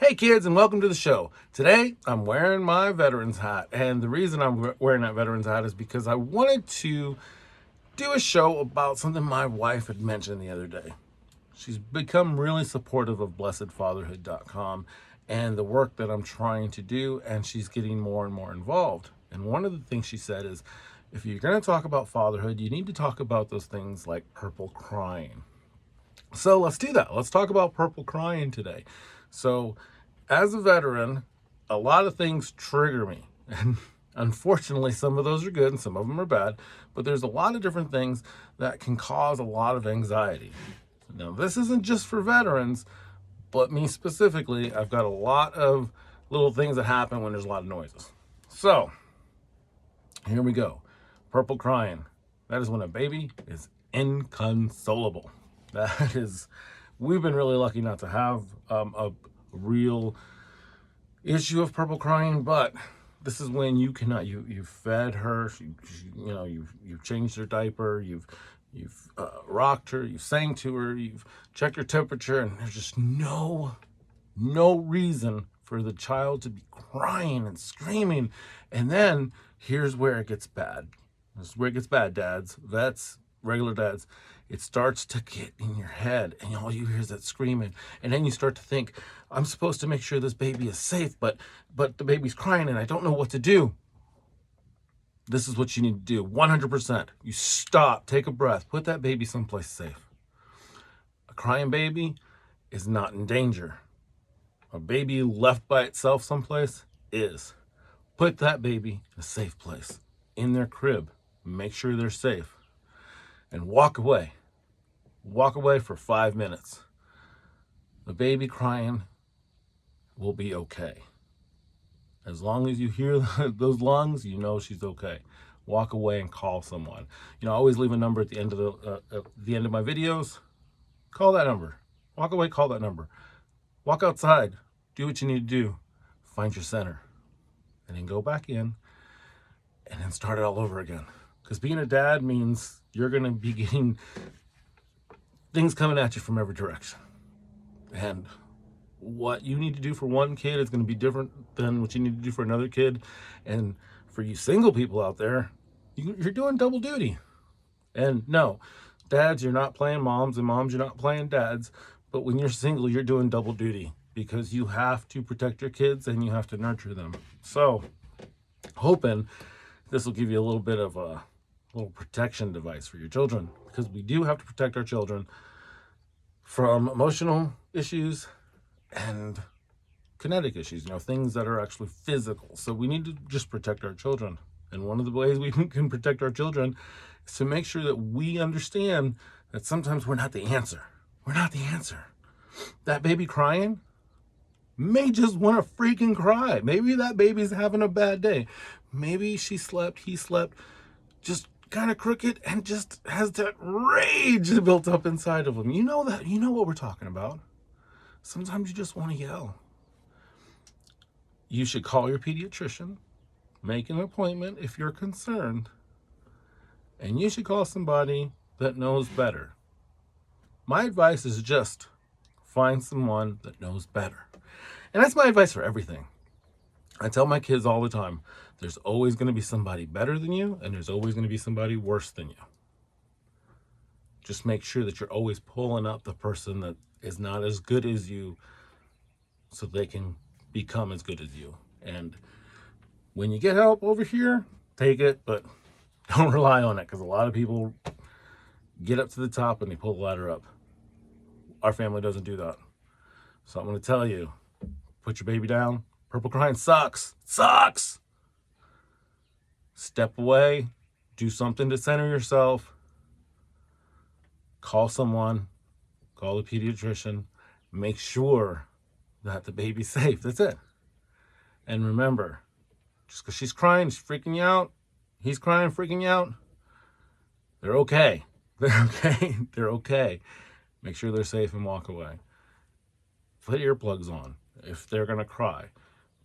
Hey kids, and welcome to the show. Today, I'm wearing my veteran's hat, and the reason I'm wearing that veteran's hat is because I wanted to do a show about something my wife had mentioned the other day. She's become really supportive of blessedfatherhood.com and the work that I'm trying to do, and she's getting more and more involved. And one of the things she said is, if you're going to talk about fatherhood, you need to talk about those things like purple crying. So let's do that. Let's talk about purple crying today. So, as a veteran, a lot of things trigger me. And unfortunately, some of those are good and some of them are bad. But there's a lot of different things that can cause a lot of anxiety. Now, this isn't just for veterans, but me specifically, I've got a lot of little things that happen when there's a lot of noises. So, here we go. Purple crying. That is when a baby is inconsolable. That is, we've been really lucky not to have a real issue of purple crying, but this is when you cannot. You've fed her, you've changed her diaper, you've rocked her, you've sang to her, you've checked her temperature, and there's just no reason for the child to be crying and screaming. And then here's where it gets bad. This is where it gets bad, dads, vets, regular dads. It starts to get in your head, and all you hear is that screaming. And then you start to think, I'm supposed to make sure this baby is safe, but the baby's crying and I don't know what to do. This is what you need to do. 100%. You stop, take a breath, put that baby someplace safe. A crying baby is not in danger. A baby left by itself someplace is. Put that baby in a safe place, in their crib. Make sure they're safe. And walk away. Walk away for 5 minutes. The baby crying will be okay. As long as you hear those lungs, you know she's okay. Walk away and call someone. I always leave a number at the end of my videos. Call that number. Walk away, call that number. Walk outside. Do what you need to do. Find your center. And then go back in and then start it all over again. Because being a dad means you're going to be getting things coming at you from every direction. And what you need to do for one kid is going to be different than what you need to do for another kid. And for you single people out there, you're doing double duty. And no, dads, you're not playing moms, and moms, you're not playing dads. But when you're single, you're doing double duty because you have to protect your kids and you have to nurture them. So, hoping this will give you a little bit of a little protection device for your children, because we do have to protect our children from emotional issues and kinetic issues, things that are actually physical. So we need to just protect our children. And one of the ways we can protect our children is to make sure that we understand that sometimes we're not the answer. We're not the answer. That baby crying may just want to freaking cry. Maybe that baby's having a bad day. Maybe he slept just kind of crooked and just has that rage built up inside of him. You know what we're talking about. Sometimes you just want to yell. You should call your pediatrician, make an appointment if you're concerned, and you should call somebody that knows better. My advice is just find someone that knows better. And that's my advice for everything. I tell my kids all the time, there's always going to be somebody better than you, and there's always going to be somebody worse than you. Just make sure that you're always pulling up the person that is not as good as you so they can become as good as you. And when you get help over here, take it, but don't rely on it, because a lot of people get up to the top and they pull the ladder up. Our family doesn't do that. So I'm going to tell you, put your baby down. Purple crying sucks. It sucks. Step away. Do something to center yourself. Call someone. Call a pediatrician. Make sure that the baby's safe. That's it. And remember, just because she's crying, she's freaking you out, he's crying, freaking you out, they're okay. They're okay. They're okay. Make sure they're safe and walk away. Put earplugs on if they're going to cry.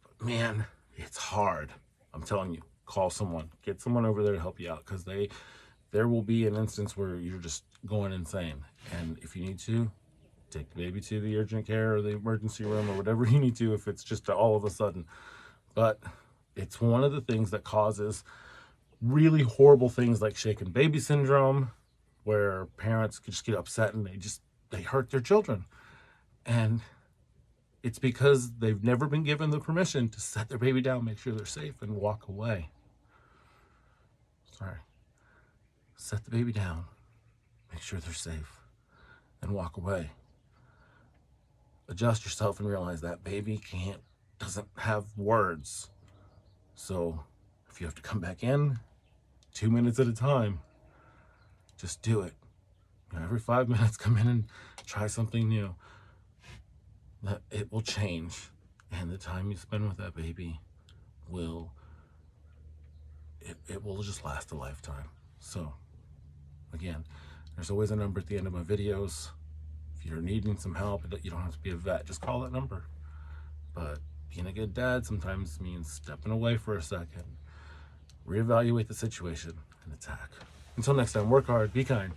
But man, it's hard. I'm telling you, call someone. Get someone over there to help you out, because there will be an instance where you're just going insane. And if you need to, take the baby to the urgent care or the emergency room or whatever you need to if it's just all of a sudden. But it's one of the things that causes really horrible things like shaken baby syndrome, where parents just get upset and they hurt their children. And it's because they've never been given the permission to set their baby down, make sure they're safe, and walk away. Sorry. Set the baby down, make sure they're safe, and walk away. Adjust yourself and realize that baby doesn't have words. So if you have to come back in 2 minutes at a time, just do it. Every 5 minutes, come in and try something new. That it will change, and the time you spend with that baby will just last a lifetime. So again, there's always a number at the end of my videos. If you're needing some help, you don't have to be a vet, just call that number. But being a good dad sometimes means stepping away for a second, reevaluate the situation, and attack. Until next time, work hard, be kind.